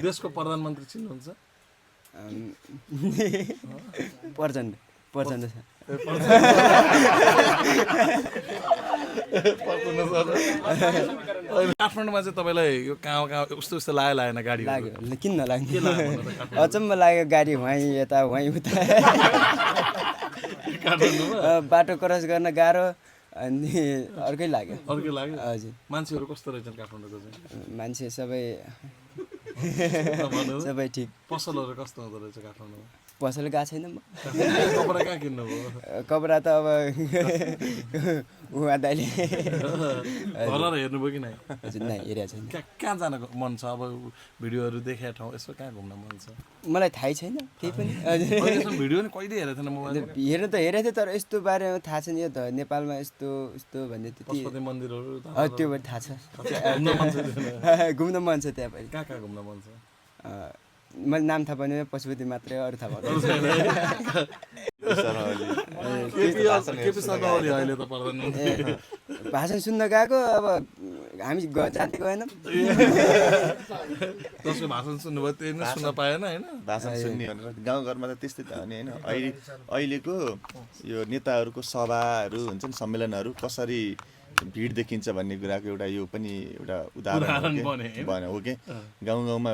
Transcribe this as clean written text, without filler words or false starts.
देशको प्रधानमन्त्री चिन्नुहुन्छ? प्रचण्ड काठमाडौँमा चाहिँ तपाईँलाई यो कहाँ उस्तो लागेन गाडी लाग्यो किन नलाग्ने अचम्म लाग्यो गाडी वहीँ यता वहीँ उता बाटो क्रस गर्न गाह्रो अनि अर्कै लाग्यो हजुर मान्छेहरू कस्तो रहेछन् काठमाडौँको चाहिँ? मान्छे सबै ठिक पसलहरू कस्तो हुँदो रहेछ काठमाडौँमा? पसल गएको छैन म कपडा कहाँ किन्नुभयो? कपडा त अब उहाँ दाइले घरहरू हेर्नुभयो कि नै? हजुर नै हेरेको छैन कहाँ जान मन छ? अब भिडियोहरू देखेको ठाउँ यसो कहाँ घुम्न मन छ? मलाई थाहै छैन केही पनि हजुर भिडियो नि कहिले हेरेको थिएन मोबाइल? हेर्नु त हेरेको थिएँ तर यस्तो बारेमा थाहा छैन यो त नेपालमा यस्तो यस्तो भन्ने त्यति पशुपति मन्दिरहरू त्यो पनि थाहा छ घुम्न मन छ त्यहाँ पनि कहाँ कहाँ घुम्न मन छ? मैले नाम थाहा पाउने पशुपति मात्रै अरू थाहा पाउँदैन भाषण सुन्न गएको अब हामी जाति गएनौँ जसको भाषण सुन्नुभयो त्यही नै सुन्न पाएन होइन? भाषण सुन्ने भनेर गाउँघरमा त त्यस्तै त हो नि होइन? अहिलेको यो नेताहरूको सभाहरू हुन्छन् सम्मेलनहरू कसरी भिड देखिन्छ भन्ने कुराको एउटा यो पनि एउटा उदाहरण हो कि गाउँ गाउँमा